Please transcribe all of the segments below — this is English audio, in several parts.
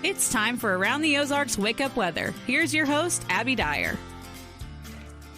It's time for Around the Ozarks Wake Up Weather. Here's your host, Abby Dyer.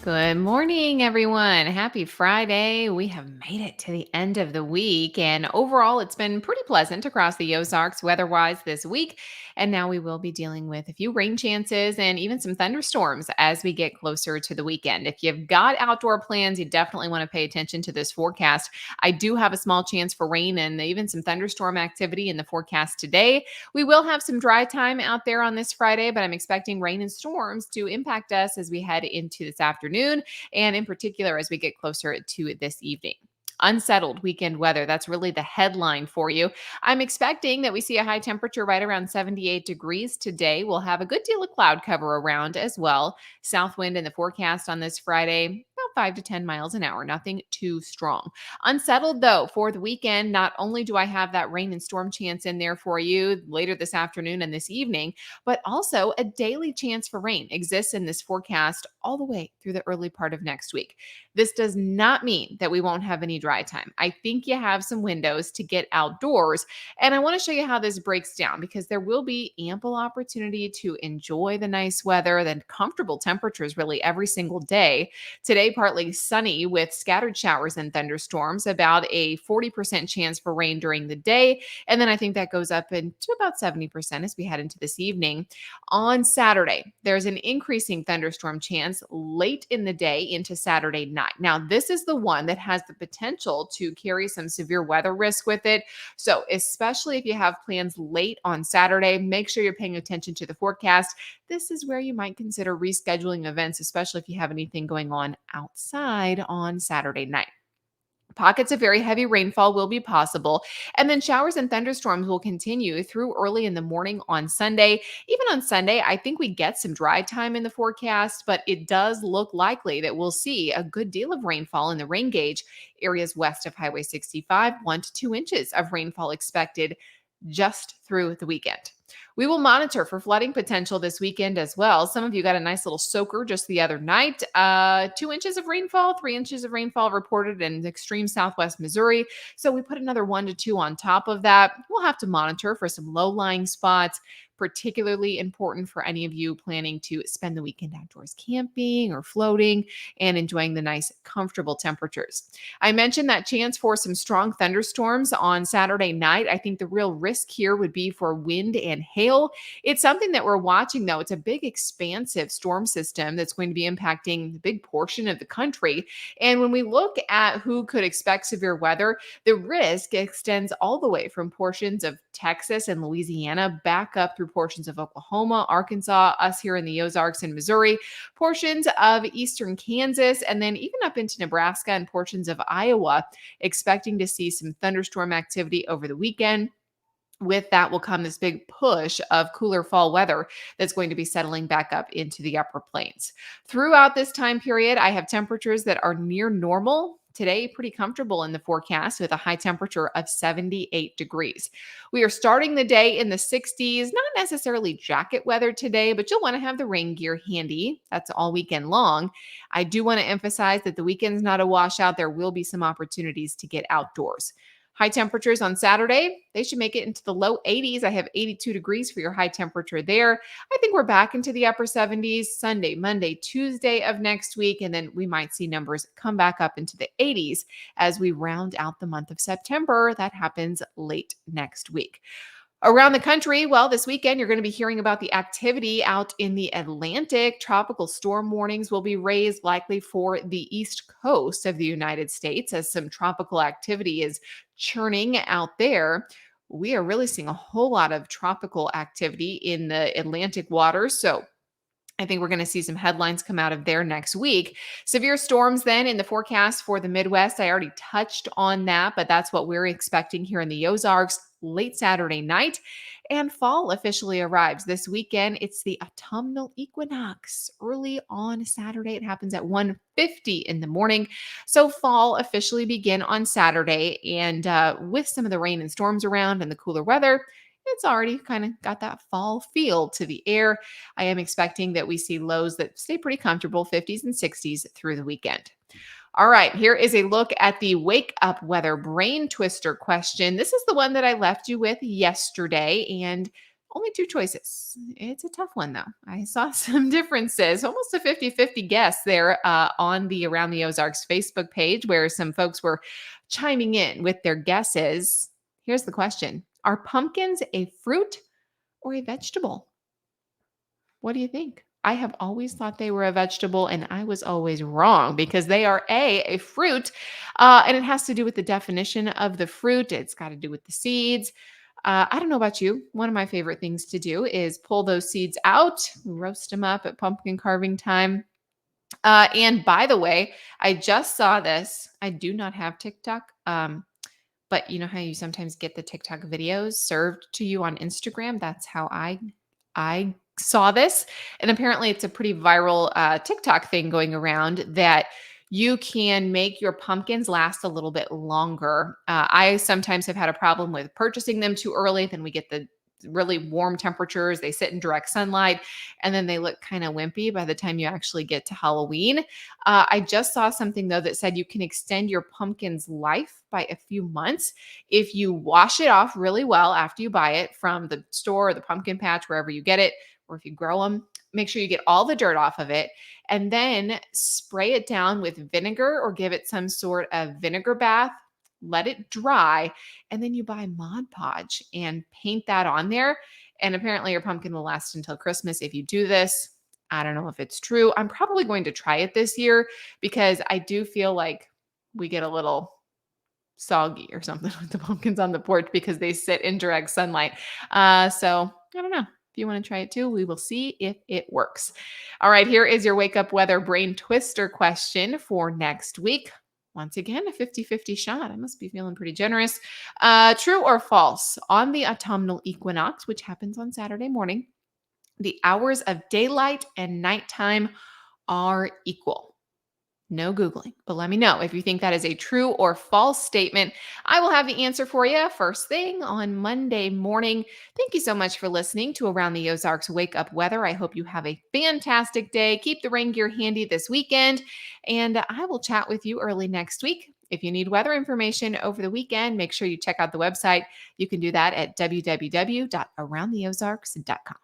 Good morning, everyone. Happy Friday. We have made it to the end of the week, and overall, it's been pretty pleasant across the Ozarks weather-wise this week. And now we will be dealing with a few rain chances and even some thunderstorms as we get closer to the weekend. If you've got outdoor plans, you definitely want to pay attention to this forecast. I do have a small chance for rain and even some thunderstorm activity in the forecast today. We will have some dry time out there on this Friday, but I'm expecting rain and storms to impact us as we head into this afternoon, and in particular as we get closer to this evening. Unsettled weekend weather. That's really the headline for you. I'm expecting that we see a high temperature right around 78 degrees today. We'll have a good deal of cloud cover around as well. South wind in the forecast on this Friday, about 5 to 10 miles an hour. Nothing too strong. Unsettled though for the weekend. Not only do I have that rain and storm chance in there for you later this afternoon and this evening, but also a daily chance for rain exists in this forecast all the way through the early part of next week. This does not mean that we won't have any dry time. I think you have some windows to get outdoors, and I want to show you how this breaks down because there will be ample opportunity to enjoy the nice weather and comfortable temperatures really every single day. Today, partly sunny with scattered showers and thunderstorms, about a 40% chance for rain during the day, and then I think that goes up into about 70% as we head into this evening. On Saturday, there's an increasing thunderstorm chance late in the day into Saturday night. Now, this is the one that has the potential to carry some severe weather risk with it. So, especially if you have plans late on Saturday, make sure you're paying attention to the forecast. This is where you might consider rescheduling events, especially if you have anything going on outside on Saturday night. Pockets of very heavy rainfall will be possible, and then showers and thunderstorms will continue through early in the morning on Sunday. Even on Sunday, I think we get some dry time in the forecast, but it does look likely that we'll see a good deal of rainfall in the rain gauge. Areas west of Highway 65, 1 to 2 inches of rainfall expected just through the weekend. We will monitor for flooding potential this weekend as well. Some of you got a nice little soaker just the other night. 2 inches of rainfall, 3 inches of rainfall reported in extreme southwest Missouri. So we put another 1 to 2 on top of that. We'll have to monitor for some low-lying spots, particularly important for any of you planning to spend the weekend outdoors camping or floating and enjoying the nice, comfortable temperatures. I mentioned that chance for some strong thunderstorms on Saturday night. I think the real risk here would be for wind and hail. It's something that we're watching, though. It's a big, expansive storm system that's going to be impacting a big portion of the country. And when we look at who could expect severe weather, the risk extends all the way from portions of Texas and Louisiana back up through portions of Oklahoma, Arkansas, us here in the Ozarks and Missouri, portions of eastern Kansas, and then even up into Nebraska and portions of Iowa, expecting to see some thunderstorm activity over the weekend. With that will come this big push of cooler fall weather that's going to be settling back up into the upper plains. Throughout this time period, I have temperatures that are near normal. Today, pretty comfortable in the forecast with a high temperature of 78 degrees. We are starting the day in the 60s, not necessarily jacket weather today, but you'll want to have the rain gear handy. That's all weekend long. I do want to emphasize that the weekend's not a washout. There will be some opportunities to get outdoors. High temperatures on Saturday, they should make it into the low 80s. I have 82 degrees for your high temperature there. I think we're back into the upper 70s Sunday, Monday, Tuesday of next week, and then we might see numbers come back up into the 80s as we round out the month of September. That happens late next week. Around the country, well, this weekend, you're going to be hearing about the activity out in the Atlantic. Tropical storm warnings will be raised likely for the east coast of the United States as some tropical activity is churning out there. We are really seeing a whole lot of tropical activity in the Atlantic waters. So I think we're going to see some headlines come out of there next week. Severe storms then in the forecast for the Midwest. I already touched on that, but that's what we're expecting here in the Ozarks late Saturday night. And fall officially arrives this weekend. It's the autumnal equinox early on Saturday. It happens at 1:50 in the morning. So fall officially begin on Saturday. And with some of the rain and storms around and the cooler weather, it's already kind of got that fall feel to the air. I am expecting that we see lows that stay pretty comfortable, 50s and 60s through the weekend. All right, here is a look at the wake up weather brain twister question. This is the one that I left you with yesterday, and Only two choices. It's a tough one, though. I saw some differences, almost a 50-50 guess there on the Around the Ozarks Facebook page, where some folks were chiming in with their guesses. Here's the question: are pumpkins a fruit or a vegetable? What do you think? I have always thought they were a vegetable, and I was always wrong because they are a fruit, and it has to do with the definition of the fruit. It's got to do with the seeds. I don't know about you. One of my favorite things to do is pull those seeds out, roast them up at pumpkin carving time. And by the way, I just saw this. I do not have TikTok. But you know how you sometimes get the TikTok videos served to you on Instagram? That's how I saw this. And apparently it's a pretty viral TikTok thing going around that you can make your pumpkins last a little bit longer. I sometimes have had a problem with purchasing them too early. Then we get the really warm temperatures. They sit in direct sunlight and then they look kind of wimpy by the time you actually get to Halloween. I just saw something though that said you can extend your pumpkin's life by a few months if you wash it off really well after you buy it from the store or the pumpkin patch, wherever you get it, or if you grow them. Make sure you get all the dirt off of it and then spray it down with vinegar or give it some sort of vinegar bath. Let it dry, and then you buy Mod Podge and paint that on there. And apparently, your pumpkin will last until Christmas if you do this. I don't know if it's true. I'm probably going to try it this year because I do feel like we get a little soggy or something with the pumpkins on the porch because they sit in direct sunlight. So I don't know. If you want to try it too, we will see if it works. All right, here is your wake up weather brain twister question for next week. Once again, a 50-50 shot. I must be feeling pretty generous. True or false? On the autumnal equinox, which happens on Saturday morning, the hours of daylight and nighttime are equal. No Googling, but let me know if you think that is a true or false statement. I will have the answer for you first thing on Monday morning. Thank you so much for listening to Around the Ozarks Wake Up Weather. I hope you have a fantastic day. Keep the rain gear handy this weekend, and I will chat with you early next week. If you need weather information over the weekend, make sure you check out the website. You can do that at www.aroundtheozarks.com.